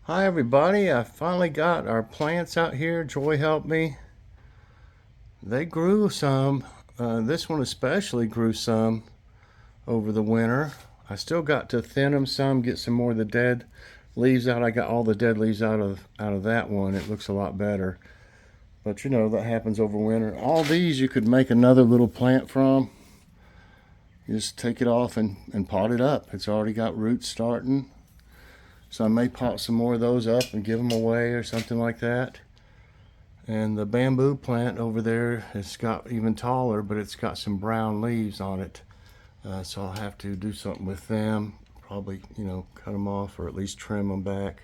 Hi everybody, I finally got our plants out here. Joy helped me. They grew some. This one especially grew some over the winter. I still got to thin them some, get some more of the dead leaves out. I got all the dead leaves out of that one. It looks a lot better. But you know, that happens over winter. All these you could make another little plant from. You just take it off and pot it up. It's already got roots starting. So I may pot some more of those up and give them away or something like that. And the bamboo plant over there, it's got even taller, but it's got some brown leaves on it. So I'll have to do something with them. Probably, cut them off or at least trim them back.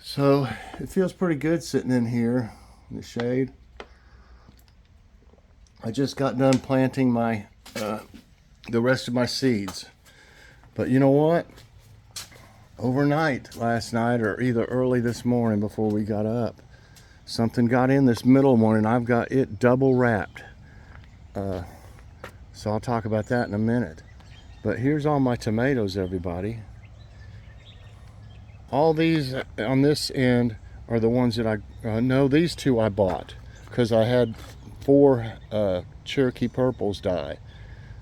So it feels pretty good sitting in here in the shade. I just got done planting the rest of my seeds. But you know what? Overnight last night or either early this morning before we got up, something got in this middle one and I've got it double wrapped. So I'll talk about that in a minute. But here's all my tomatoes, everybody. All these on this end are the ones that no, these two I bought because I had 4 Cherokee purples die.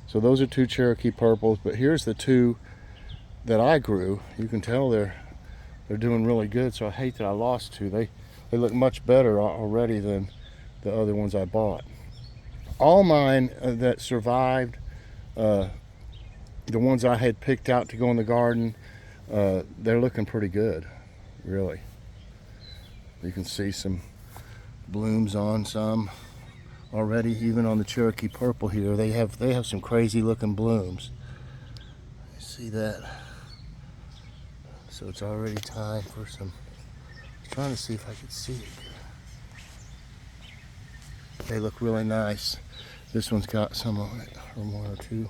So those are 2 Cherokee purples, but here's the 2 that I grew. You can tell they're doing really good, so I hate that I lost 2. They look much better already than the other ones I bought. All mine that survived, the ones I had picked out to go in the garden, they're looking pretty good, really. You can see some blooms on some already, even on the Cherokee purple here. They have some crazy looking blooms. You see that? So it's already time for some. I was trying to see if I could see it. They look really nice. This one's got some on it, or 1 or 2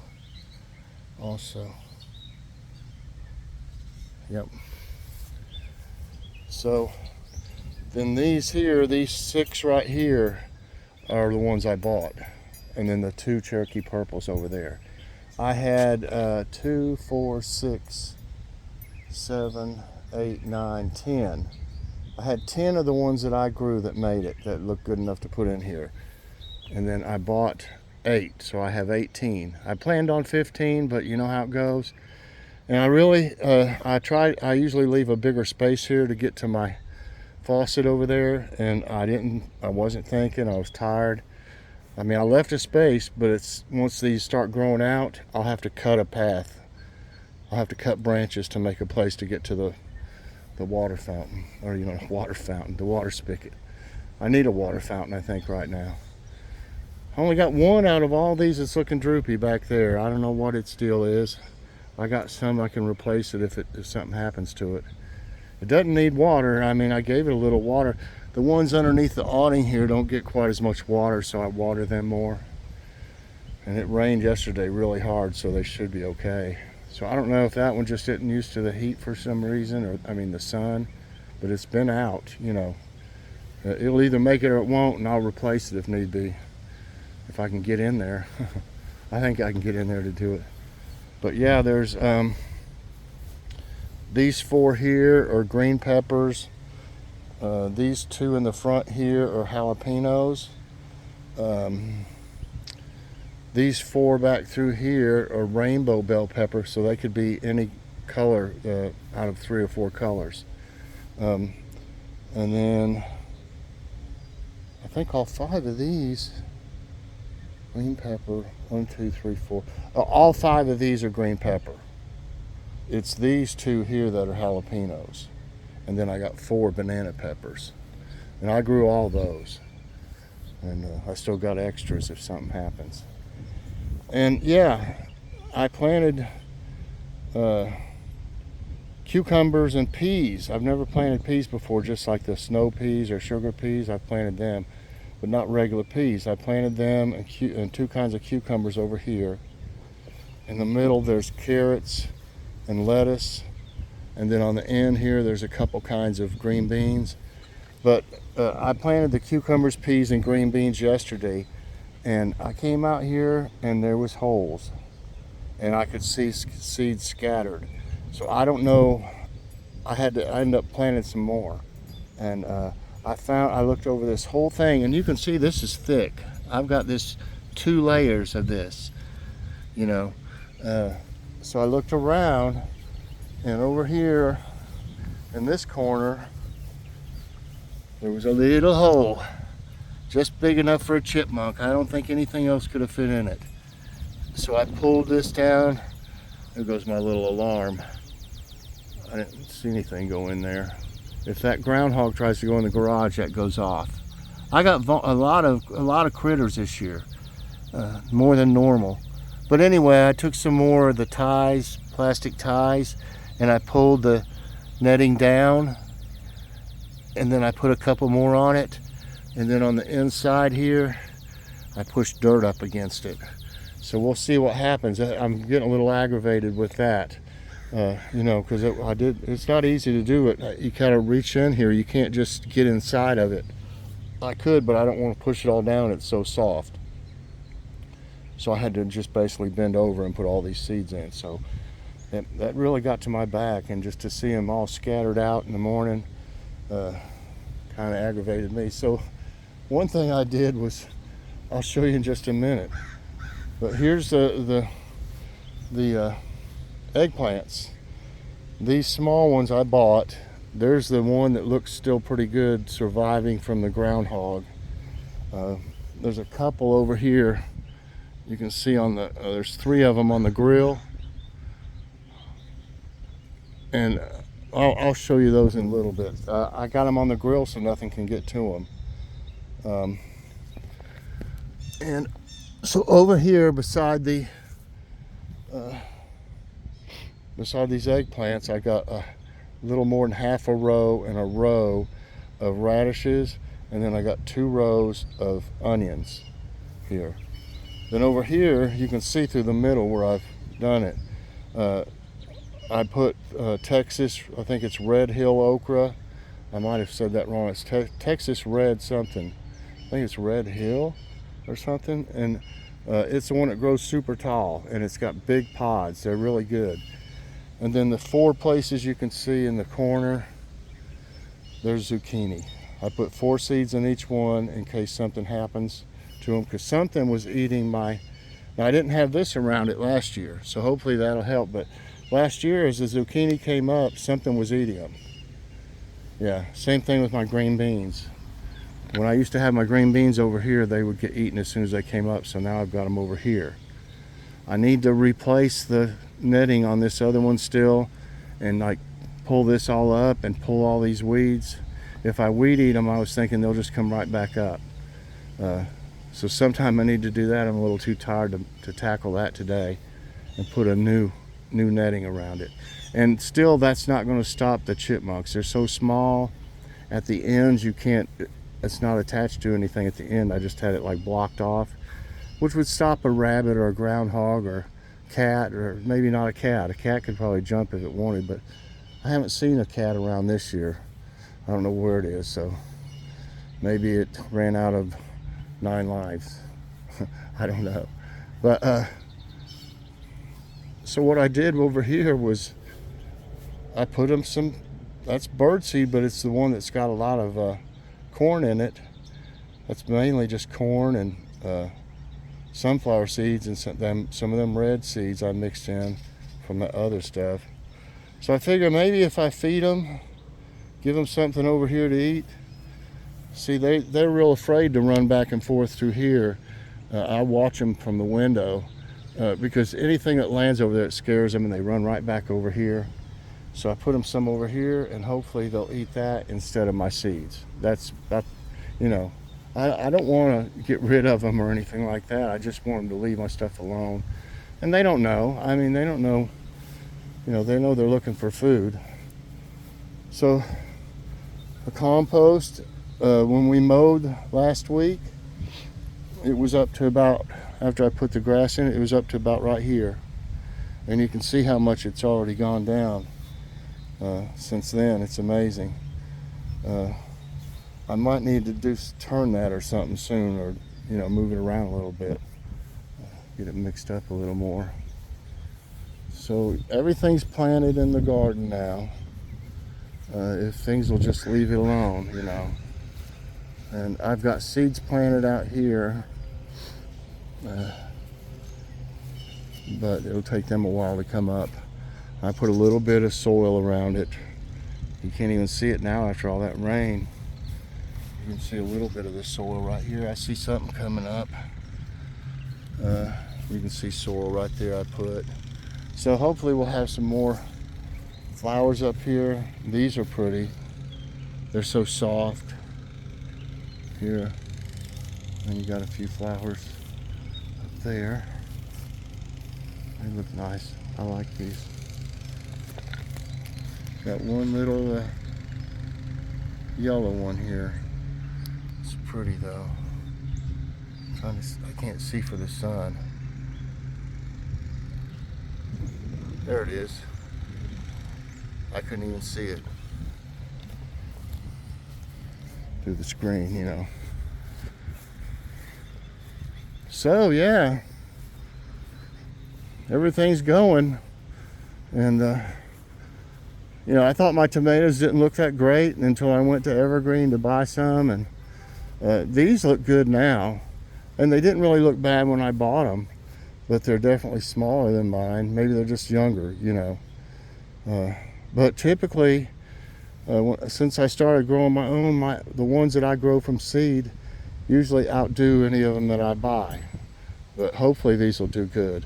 also. Yep. So then these 6 right here are the ones I bought. And then the 2 Cherokee purples over there. I had 2, 4, 6, 7, 8, 9, 10. I had 10 of the ones that I grew that made it, that looked good enough to put in here. And then I bought 8, so I have 18. I planned on 15, but you know how it goes. And I really, I usually leave a bigger space here to get to my faucet over there, and I wasn't thinking, I was tired. I mean, I left a space, but once these start growing out, I'll have to cut a path. I'll have to cut branches to make a place to get to the water fountain, or water fountain, the water spigot. I need a water fountain, I think, right now. I only got 1 out of all these that's looking droopy back there. I don't know what its deal is. I got some, I can replace it if something happens to it. It doesn't need water. I mean, I gave it a little water. The ones underneath the awning here don't get quite as much water, so I water them more. And it rained yesterday really hard, so they should be okay. So I don't know if that one just isn't used to the heat for some reason, or the sun, but it's been out, It'll either make it or it won't, and I'll replace it if need be. If I can get in there. I think I can get in there to do it. But yeah, there's these 4 here are green peppers. These 2 in the front here are jalapenos. These 4 back through here are rainbow bell peppers, so they could be any color out of 3 or 4 colors. And then I think all 5 of these, green pepper, 1, 2, 3, 4. All 5 of these are green pepper. It's these 2 here that are jalapenos. And then I got 4 banana peppers. And I grew all those. And I still got extras if something happens. And yeah, I planted cucumbers and peas. I've never planted peas before, just like the snow peas or sugar peas. I've planted them, but not regular peas. I planted them and 2 kinds of cucumbers over here. In the middle there's carrots and lettuce, and then on the end here there's a couple kinds of green beans. But I planted the cucumbers, peas, and green beans yesterday, and I came out here and there was holes, and I could see seeds scattered. So I don't know I ended up planting some more. And I looked over this whole thing, and you can see this is thick. I've got this 2 layers of this, you know. So I looked around, and over here in this corner, there was a little hole, just big enough for a chipmunk. I don't think anything else could have fit in it. So I pulled this down. There goes my little alarm. I didn't see anything go in there. If that groundhog tries to go in the garage, that goes off. I got a lot of critters this year, more than normal. But anyway, I took some more of the ties, plastic ties, and I pulled the netting down, and then I put a couple more on it, and then on the inside here, I pushed dirt up against it. So we'll see what happens. I'm getting a little aggravated with that. You know, because it's not easy to do it. You kind of reach in here. You can't just get inside of it. I could, but I don't want to push it all down. It's so soft. So I had to just basically bend over and put all these seeds in. So that really got to my back, and just to see them all scattered out in the morning kind of aggravated me. So one thing I did was, I'll show you in just a minute. But here's the eggplants. These small ones I bought. There's the one that looks still pretty good, surviving from the groundhog. There's a couple over here. You can see on the there's 3 of them on the grill, and I'll show you those in a little bit. I got them on the grill so nothing can get to them. And so over here beside these eggplants, I got a little more than half a row and a row of radishes, and then I got 2 rows of onions here. Then over here, you can see through the middle where I've done it. I put Texas, I think it's Red Hill okra. I might have said that wrong. It's Texas Red something. I think it's Red Hill or something. And it's the one that grows super tall, and it's got big pods. They're really good. And then the 4 places you can see in the corner, there's zucchini. I put 4 seeds in each one in case something happens to them, because something was eating my, now I didn't have this around it last year, so hopefully that'll help. But last year, as the zucchini came up, something was eating them. Yeah, same thing with my green beans. When I used to have my green beans over here, they would get eaten as soon as they came up, so now I've got them over here. I need to replace the netting on this other one still, and like pull this all up and pull all these weeds. If I weed eat them, I was thinking they'll just come right back up. So sometime I need to do that. I'm a little too tired to tackle that today and put a new netting around it. And still, that's not going to stop the chipmunks. They're so small at the ends, you can't, it's not attached to anything at the end. I just had it like blocked off, which would stop a rabbit or a groundhog or cat, or maybe not a cat. A cat could probably jump if it wanted, but I haven't seen a cat around this year. I don't know where it is, so maybe it ran out of 9 lives. I don't know. But so what I did over here was I put them some, that's birdseed, but it's the one that's got a lot of corn in it. That's mainly just corn and sunflower seeds, and some of them red seeds I mixed in from the other stuff. So I figure maybe if I feed them, give them something over here to eat. See, they're real afraid to run back and forth through here. I watch them from the window because anything that lands over there, it scares them, and they run right back over here. So I put them some over here, and hopefully they'll eat that instead of my seeds. That, you know, I don't want to get rid of them or anything like that. I just want them to leave my stuff alone. And they don't know. I mean, they don't know. You know, they know they're looking for food. So the compost, when we mowed last week, it was up to about, after I put the grass in it, it was up to about right here. And you can see how much it's already gone down since then. It's amazing. I might need to turn that or something soon, or, you know, move it around a little bit, get it mixed up a little more. So everything's planted in the garden now. if things will just leave it alone, you know. And I've got seeds planted out here, but it'll take them a while to come up. I put a little bit of soil around it. You can't even see it now after all that rain. You can see a little bit of the soil right here. I see something coming up. You can see soil right there I put. So hopefully we'll have some more flowers up here. These are pretty. They're so soft. Here. And you got a few flowers up there. They look nice. I like these. Got one little yellow one here. It's pretty though. I can't see for the sun. There it is. I couldn't even see it through the screen, you know. So yeah, everything's going, and you know, I thought my tomatoes didn't look that great until I went to Evergreen to buy some, and these look good now, and they didn't really look bad when I bought them, but they're definitely smaller than mine. Maybe they're just younger, you know. But typically, since I started growing my own, the ones that I grow from seed usually outdo any of them that I buy. But hopefully these will do good.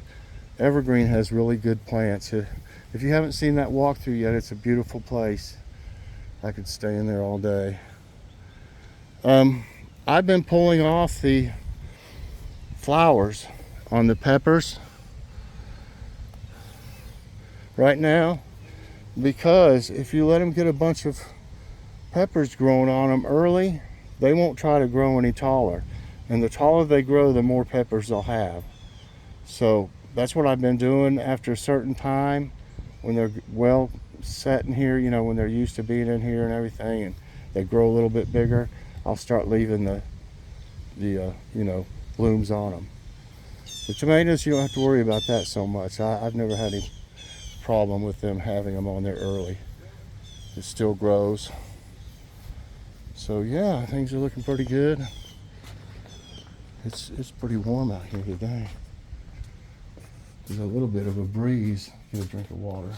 Evergreen has really good plants. If you haven't seen that walkthrough yet, it's a beautiful place. I could stay in there all day. I've been pulling off the flowers on the peppers right now, because if you let them get a bunch of peppers growing on them early, they won't try to grow any taller. And the taller they grow, the more peppers they'll have. So that's what I've been doing. After a certain time, when they're well set in here, you know, when they're used to being in here and everything, and they grow a little bit bigger, I'll start leaving the you know, blooms on them. The tomatoes, you don't have to worry about that so much. I've never had any problem with them having them on there early. It still grows. So yeah, things are looking pretty good. It's pretty warm out here today. There's a little bit of a breeze. Get a drink of water.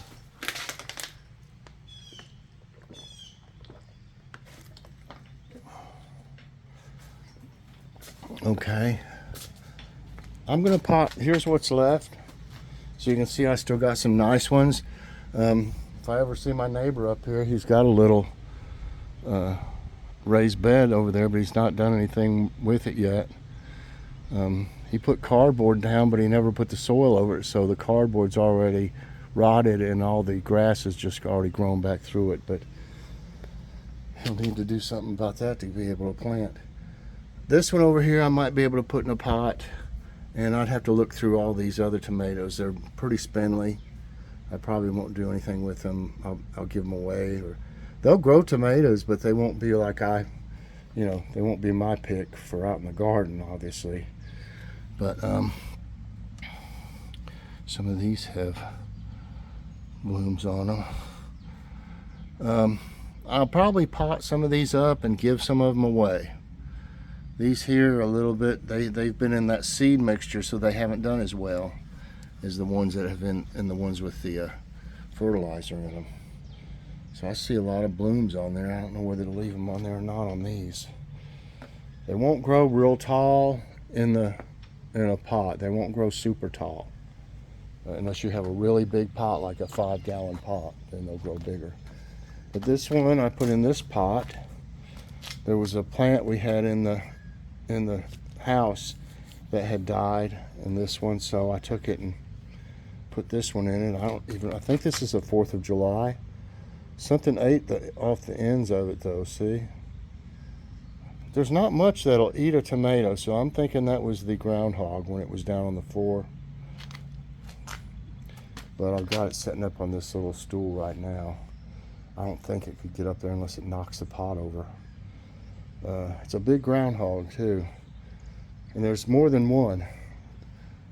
Okay. I'm gonna pot, here's what's left. So you can see I still got some nice ones. If I ever see my neighbor up here, he's got a little raised bed over there, but he's not done anything with it yet. He put cardboard down, but he never put the soil over it, so the cardboard's already rotted and all the grass has just already grown back through it. But he'll need to do something about that to be able to plant. This one over here I might be able to put in a pot, and I'd have to look through all these other tomatoes. They're pretty spindly. I probably won't do anything with them. I'll give them away, or they'll grow tomatoes, but they won't be like you know, they won't be my pick for out in the garden, obviously. But some of these have blooms on them. I'll probably pot some of these up and give some of them away. These here are a little bit, they've been in that seed mixture, so they haven't done as well as the ones that have been in the ones with the fertilizer in them. So I see a lot of blooms on there. I don't know whether to leave them on there or not on these. They won't grow real tall in a pot. They won't grow super tall. Unless you have a really big pot, like a 5-gallon pot, then they'll grow bigger. But this one I put in this pot. There was a plant we had in the house that had died, and this one, so I took it and put this one in it. I think this is the 4th of July. Something ate off the ends of it though, see? There's not much that'll eat a tomato, so I'm thinking that was the groundhog when it was down on the floor. But I've got it sitting up on this little stool right now. I don't think it could get up there unless it knocks the pot over. It's a big groundhog too. And there's more than one.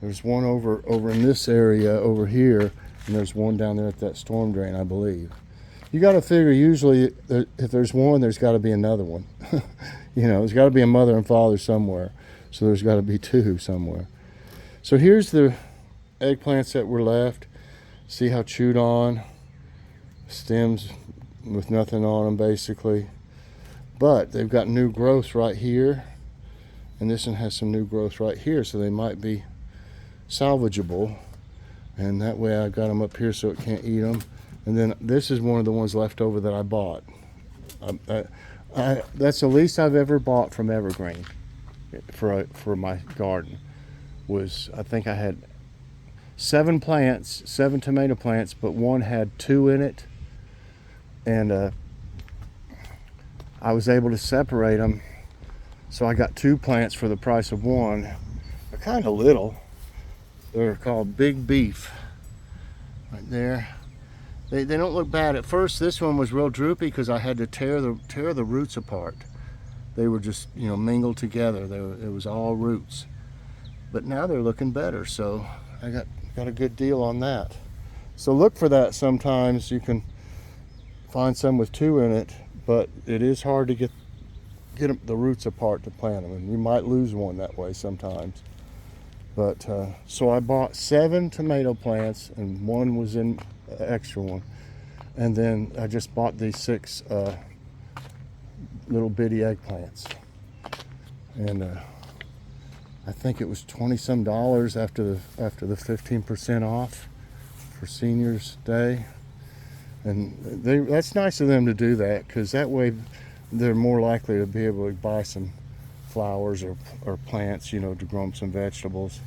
There's one over in this area over here, and there's one down there at that storm drain, I believe. You got to figure usually if there's one, there's got to be another one. There's got to be a mother and father somewhere. So there's got to be two somewhere. So here's the eggplants that were left. See how chewed on? Stems with nothing on them basically. But they've got new growth right here. And this one has some new growth right here. So they might be salvageable. And that way I got them up here so it can't eat them. And then this is one of the ones left over that I bought. That's the least I've ever bought from Evergreen for my garden. I think I had 7 tomato plants, but one had 2 in it. And I was able to separate them. So I got 2 plants for the price of one. They're kind of little. They're called Big Beef. Right there. They don't look bad. At first, this one was real droopy because I had to tear the roots apart. They were just, mingled together. It was all roots. But now they're looking better, so I got a good deal on that. So look for that sometimes. You can find some with 2 in it, but it is hard to get the roots apart to plant them, and you might lose one that way sometimes. But so I bought 7 tomato plants, and one was in extra one, and then I just bought these 6 little bitty eggplants, and I think it was $20-some after the 15% off for Seniors Day, and that's nice of them to do that, because that way they're more likely to be able to buy some flowers or plants, to grow them some vegetables.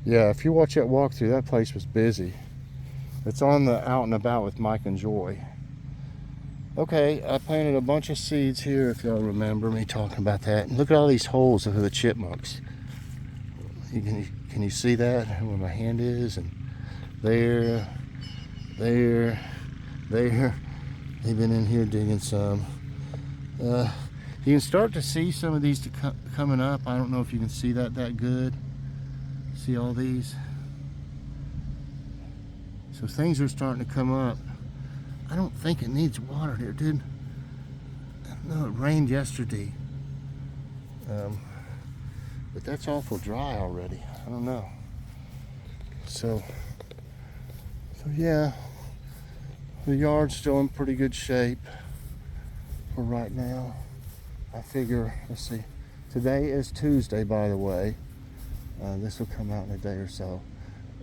Yeah, if you watch that walkthrough, that place was busy. It's on the Out and About with Mike and Joy. Okay, I planted a bunch of seeds here, if y'all remember me talking about that. And look at all these holes of the chipmunks. Can you see that, where my hand is? And there. They've been in here digging some. You can start to see some of these coming up. I don't know if you can see that good. See all these? So things are starting to come up. I don't think it needs water there, dude. No, it rained yesterday. But that's awful dry already. I don't know. So yeah, the yard's still in pretty good shape for right now. I figure, let's see, today is Tuesday, by the way. This will come out in a day or so.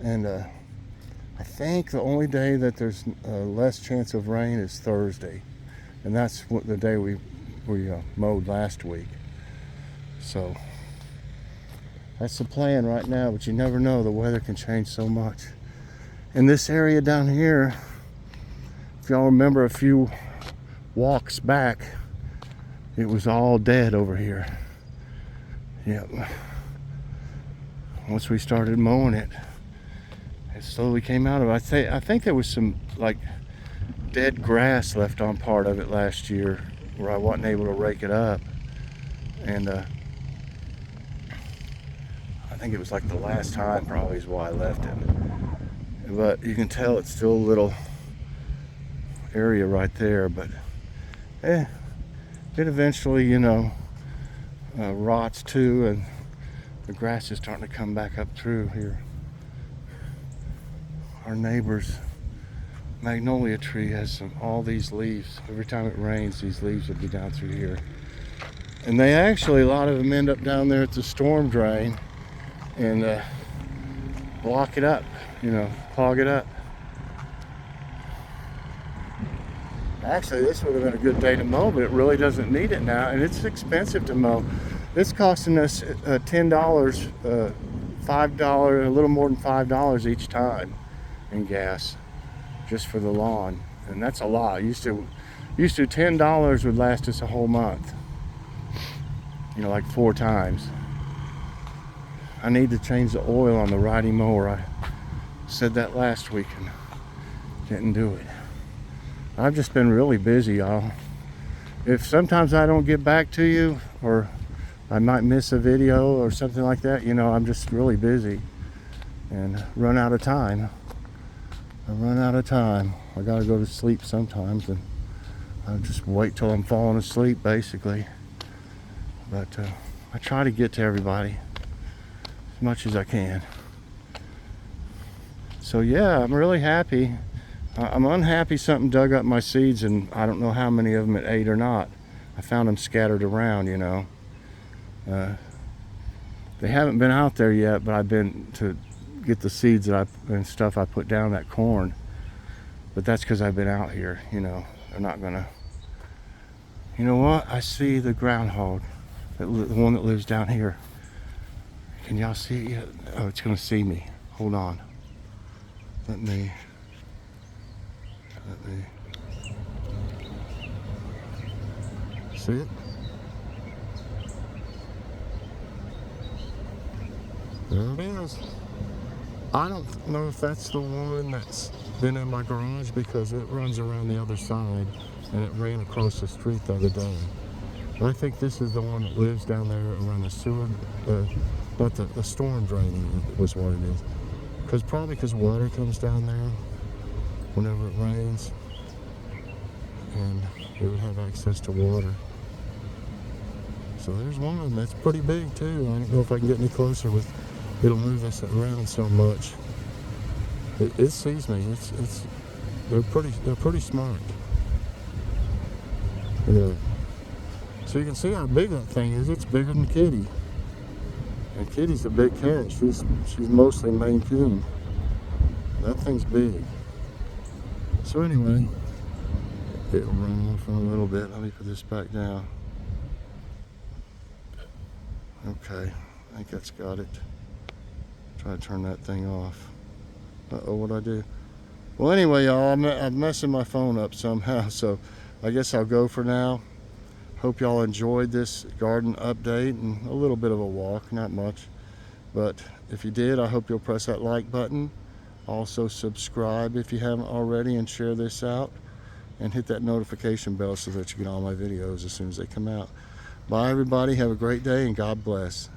And I think the only day that there's less chance of rain is Thursday. And that's the day we mowed last week. So that's the plan right now, but you never know. The weather can change so much. In this area down here, if y'all remember a few walks back, it was all dead over here. Yep. Once we started mowing it, it slowly came out of it. I think there was some like dead grass left on part of it last year where I wasn't able to rake it up. And I think it was like the last time probably is why I left it. But you can tell it's still a little area right there, but it eventually, rots too, and the grass is starting to come back up through here. Our neighbor's magnolia tree has all these leaves. Every time it rains, these leaves will be down through here. And they actually, a lot of them end up down there at the storm drain and block it up, clog it up. Actually, this would have been a good day to mow, but it really doesn't need it now, and it's expensive to mow. It's costing us $10, $5, a little more than $5 each time in gas, just for the lawn, and that's a lot. Used to $10 would last us a whole month. Like 4 times. I need to change the oil on the riding mower. I said that last week and didn't do it. I've just been really busy, y'all. If sometimes I don't get back to you, or I might miss a video or something like that, I'm just really busy and run out of time. I run out of time. I gotta go to sleep sometimes, and I just wait till I'm falling asleep, basically. But I try to get to everybody as much as I can. So yeah, I'm really happy. I'm unhappy something dug up my seeds, and I don't know how many of them it ate or not. I found them scattered around, you know. They haven't been out there yet, but I've been to get the seeds and stuff I put down that corn. But that's because I've been out here, you know. They're not gonna. You know what? I see the groundhog, the one that lives down here. Can y'all see it yet? Oh, it's gonna see me. Hold on. Let me. See it? There it is. I don't know if that's the one that's been in my garage, because it runs around the other side and it ran across the street the other day. But I think this is the one that lives down there around the sewer, but the storm draining was what it is. Probably because water comes down there whenever it rains, and it would have access to water. So there's one of them that's pretty big too. I don't know if I can get any closer with. It'll move us around so much. It sees me. They're pretty smart. Yeah. So you can see how big that thing is. It's bigger than Kitty. And Kitty's a big cat. She's mostly Maine Coon. That thing's big. So anyway, it'll run off in a little bit. Let me put this back down. Okay, I think that's got it. Try to turn that thing off. Uh-oh, what'd I do? Well, anyway, y'all, I'm messing my phone up somehow, so I guess I'll go for now. Hope y'all enjoyed this garden update and a little bit of a walk, not much. But if you did, I hope you'll press that like button. Also subscribe if you haven't already, and share this out. And hit that notification bell so that you get all my videos as soon as they come out. Bye, everybody. Have a great day, and God bless.